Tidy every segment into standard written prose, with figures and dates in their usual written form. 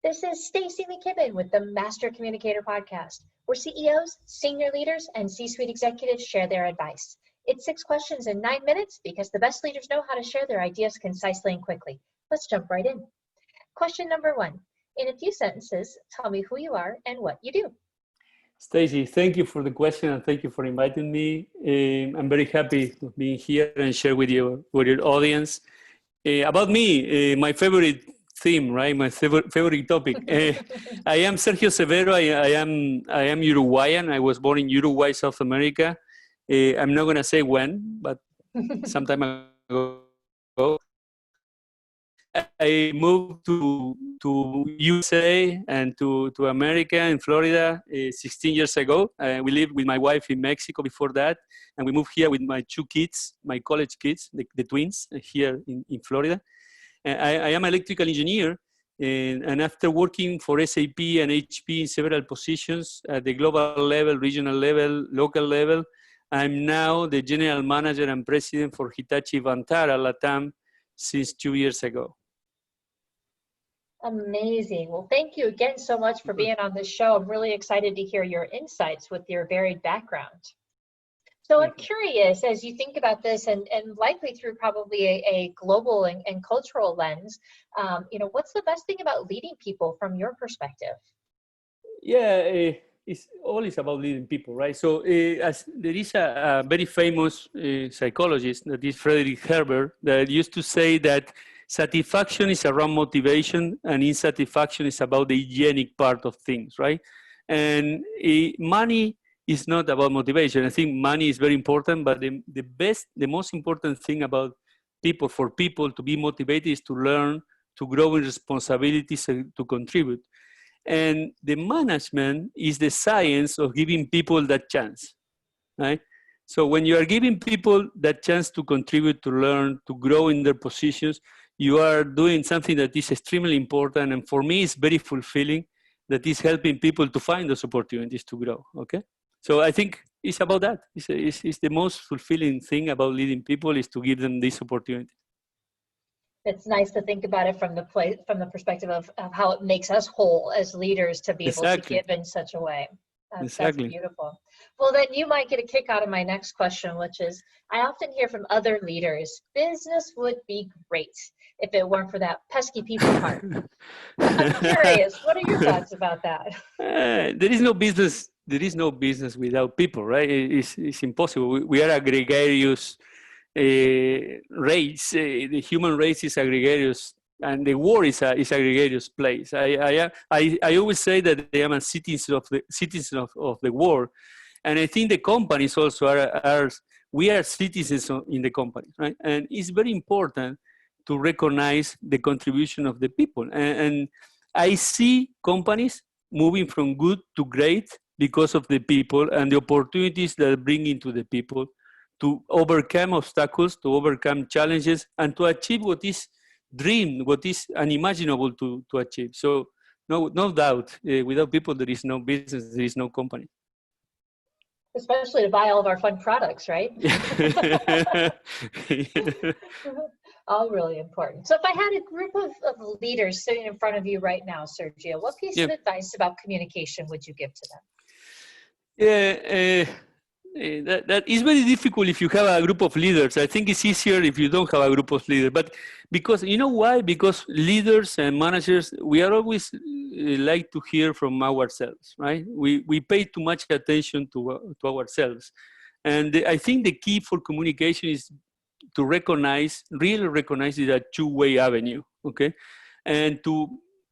This is Stacy McKibben with the Master Communicator Podcast, where CEOs, senior leaders, and C-suite executives share their advice. It's 6 questions in 9 minutes because the best leaders know how to share their ideas concisely and quickly. Let's jump right in. Question number 1. In a few sentences, tell me who you are and what you do. Stacy, thank you for the question and thank you for inviting me. I'm very happy to be here and share with your audience. About me, my favorite theme, right? My favorite topic. I am Sergio Severo. I am Uruguayan. I was born in Uruguay, South America. I'm not gonna say when, but some time ago. I moved to USA and to America in Florida 16 years ago. We lived with my wife in Mexico before that, and we moved here with my 2 kids, my college kids, the twins, here in Florida. I am an electrical engineer, and after working for SAP and HP in several positions at the global level, regional level, local level, I'm now the general manager and president for Hitachi Vantara Latam since 2 years ago. Amazing. Well, thank you again so much for being on this show. I'm really excited to hear your insights with your varied background. So I'm curious, as you think about this and likely through probably a global and cultural lens, what's the best thing about leading people from your perspective? Yeah, it's always about leading people, right? So as there is a very famous psychologist, that is Friedrich Herbert, that used to say that satisfaction is around motivation and insatisfaction is about the hygienic part of things, right? And money is not about motivation. I think money is very important, but the most important thing about for people to be motivated is to learn, to grow in responsibilities, and to contribute. And the management is the science of giving people that chance, right? So when you are giving people that chance to contribute, to learn, to grow in their positions, you are doing something that is extremely important. And for me, it's very fulfilling that is helping people to find those opportunities to grow, okay? So I think it's about that. It's the most fulfilling thing about leading people is to give them this opportunity. It's nice to think about it from the perspective of how it makes us whole as leaders to be able to give in such a way. That's beautiful. Well, then you might get a kick out of my next question, which is, I often hear from other leaders, business would be great if it weren't for that pesky people part. I'm curious, what are your thoughts about that? There is no business without people, right? It's impossible. We are a gregarious race. The human race is a gregarious, and the world is a gregarious place. I always say that I am a citizen of the world, and I think the companies also we are citizens in the company, right? And it's very important to recognize the contribution of the people. And I see companies moving from good to great because of the people and the opportunities that bring into the people to overcome obstacles, to overcome challenges, and to achieve what is dreamed, what is unimaginable to achieve. So no doubt, without people, there is no business, there is no company. Especially to buy all of our fun products, right? All really important. So if I had a group of leaders sitting in front of you right now, Sergio, what piece of advice about communication would you give to them? That is very difficult if you have a group of leaders. I think it's easier if you don't have a group of leaders. But because, you know why? Because leaders and managers, we are always like to hear from ourselves, right? We pay too much attention to ourselves. And I think the key for communication is to really recognize it a two-way avenue, okay? And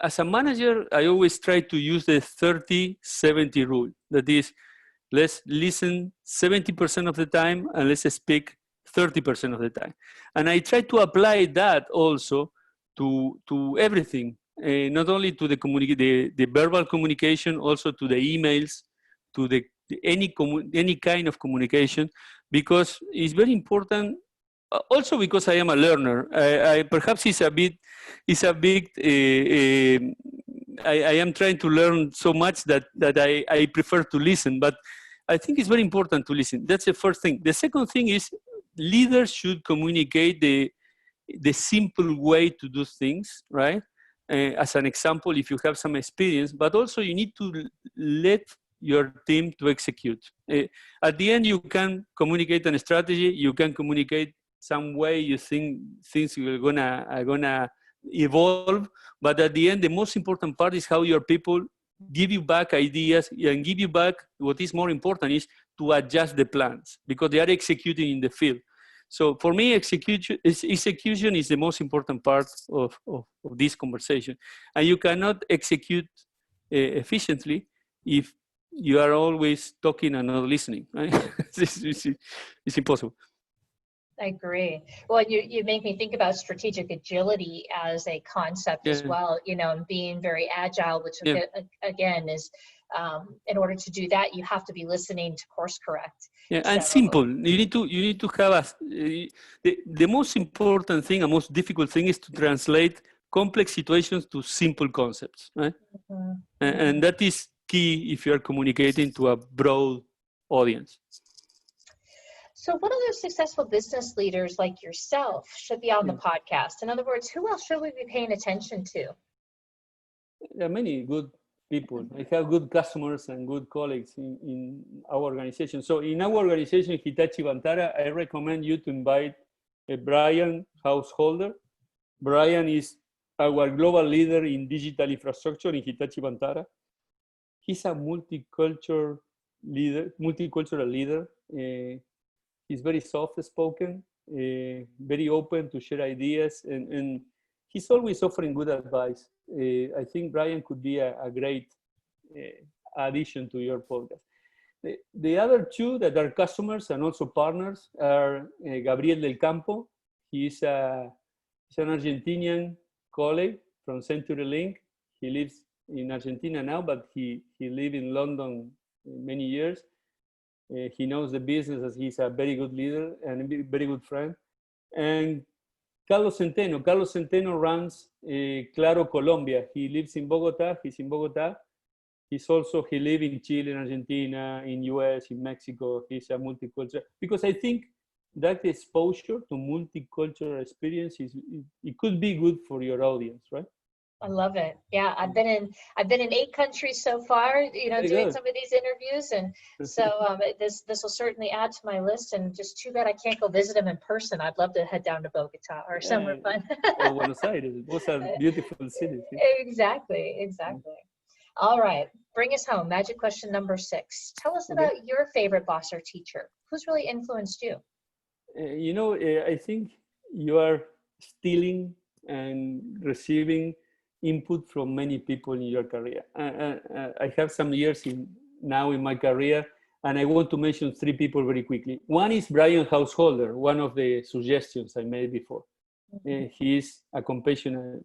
as a manager, I always try to use the 30-70 rule. That is, let's listen 70% of the time and let's speak 30% of the time. And I try to apply that also to everything, not only to the verbal communication, also to the emails, to any kind of communication, because it's very important. Also because I am a learner, perhaps it's a bit. I am trying to learn so much that I prefer to listen, but I think it's very important to listen. That's the first thing. The second thing is leaders should communicate the simple way to do things, right? as an example if you have some experience, but also you need to let your team to execute. At the end, you can communicate on a strategy, you can communicate some way you think things are gonna evolve, but at the end, the most important part is how your people give you back ideas and give you back what is more important is to adjust the plans because they are executing in the field. So for me, execution is the most important part of this conversation. And you cannot execute efficiently if you are always talking and not listening, right? It's impossible. I agree. Well, you make me think about strategic agility as a concept as well, you know, and being very agile, which again is, in order to do that, you have to be listening to course correct. Yeah, and simple. You need to have the most important thing and most difficult thing is to translate complex situations to simple concepts, right? Mm-hmm. And that is key if you are communicating to a broad audience. So what other successful business leaders like yourself should be on the podcast? In other words, who else should we be paying attention to? There are many good people. I have good customers and good colleagues in our organization. So in our organization, Hitachi Vantara, I recommend you to invite Brian Householder. Brian is our global leader in digital infrastructure in Hitachi Vantara. He's a multicultural leader. He's very soft-spoken, very open to share ideas, and he's always offering good advice. I think Brian could be a great addition to your podcast. The other two that are customers and also partners are Gabriel Del Campo. He's an Argentinian colleague from CenturyLink. He lives in Argentina now, but he lived in London many years. He knows the business as he's a very good leader and a very good friend. And Carlos Centeno. Carlos Centeno runs Claro Colombia. He lives in Bogota. He's in Bogota. He lives in Chile, in Argentina, in US, in Mexico. He's a multicultural. Because I think that exposure to multicultural experience it could be good for your audience, right? I love it. Yeah, I've been in 8 countries so far, you know, doing some of these interviews, and so this will certainly add to my list. And just too bad I can't go visit them in person. I'd love to head down to Bogota or somewhere fun. Or Buenos Aires. Both are beautiful cities. Exactly. All right, bring us home. Magic question number 6. Tell us about your favorite boss or teacher. Who's really influenced you? You know, I think you are stealing and receiving input from many people in your career. I have some years now in my career, and I want to mention 3 people very quickly. One is Brian Householder, one of the suggestions I made before. He is a compassionate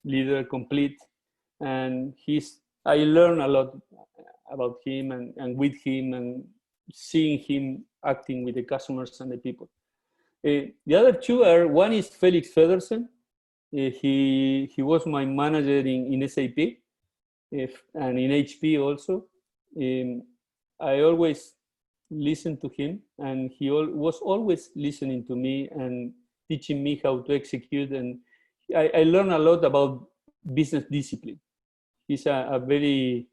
leader, complete, and I learn a lot about him and with him and seeing him acting with the customers and the people. The other 2 one is Felix Federsen. He was my manager in SAP and in HP also. I always listened to him, and he was always listening to me and teaching me how to execute. And I learned a lot about business discipline. He's the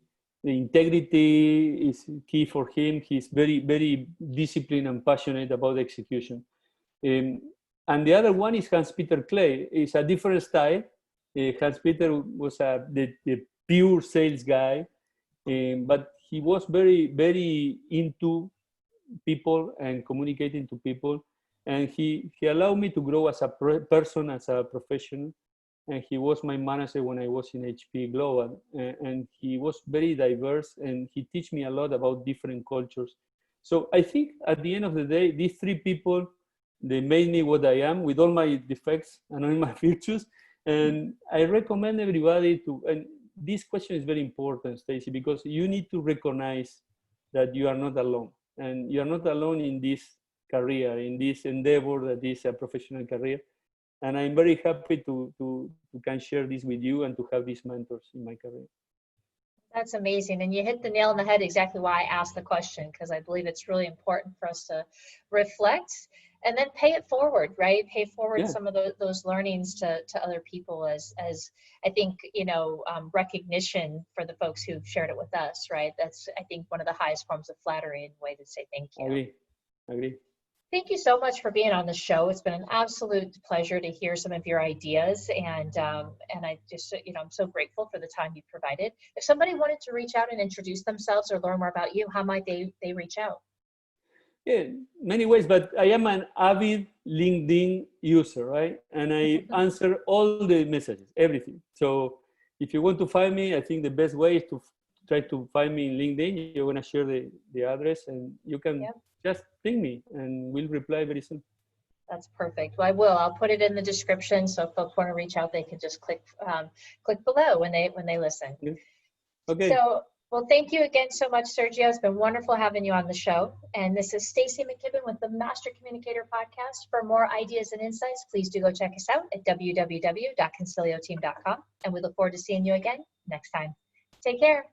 integrity is key for him. He's very, very disciplined and passionate about execution. And the other one is Hans-Peter Clay. It's a different style. Hans-Peter was the pure sales guy, but he was very, very into people and communicating to people. And he allowed me to grow as a person, as a professional. And he was my manager when I was in HP Global. And he was very diverse, and he taught me a lot about different cultures. So I think at the end of the day, these 3 people, they made me what I am with all my defects and all my virtues. And I recommend everybody and this question is very important, Stacy, because you need to recognize that you are not alone. And you are not alone in this career, in this endeavor that is a professional career. And I'm very happy to can share this with you and to have these mentors in my career. That's amazing. And you hit the nail on the head exactly why I asked the question, because I believe it's really important for us to reflect and then pay it forward, right? Pay forward some of those learnings to other people as I think, recognition for the folks who've shared it with us, right? That's, I think, one of the highest forms of flattery and way to say thank you. Agree. Thank you so much for being on the show. It's been an absolute pleasure to hear some of your ideas, and I just, I'm so grateful for the time you provided. If somebody wanted to reach out and introduce themselves or learn more about you, how might they reach out? Yeah, many ways, but I am an avid LinkedIn user, right? And I answer all the messages, everything. So if you want to find me, I think the best way is to try to find me in LinkedIn. You're gonna share the address, and you can just ping me, and we'll reply very soon. That's perfect. Well, I will. I'll put it in the description, so if folks want to reach out, they can just click below when they listen. Yeah. Okay. So, well, thank you again so much, Sergio. It's been wonderful having you on the show. And this is Stacy McKibben with the Master Communicator Podcast. For more ideas and insights, please do go check us out at www.concilioteam.com. And we look forward to seeing you again next time. Take care.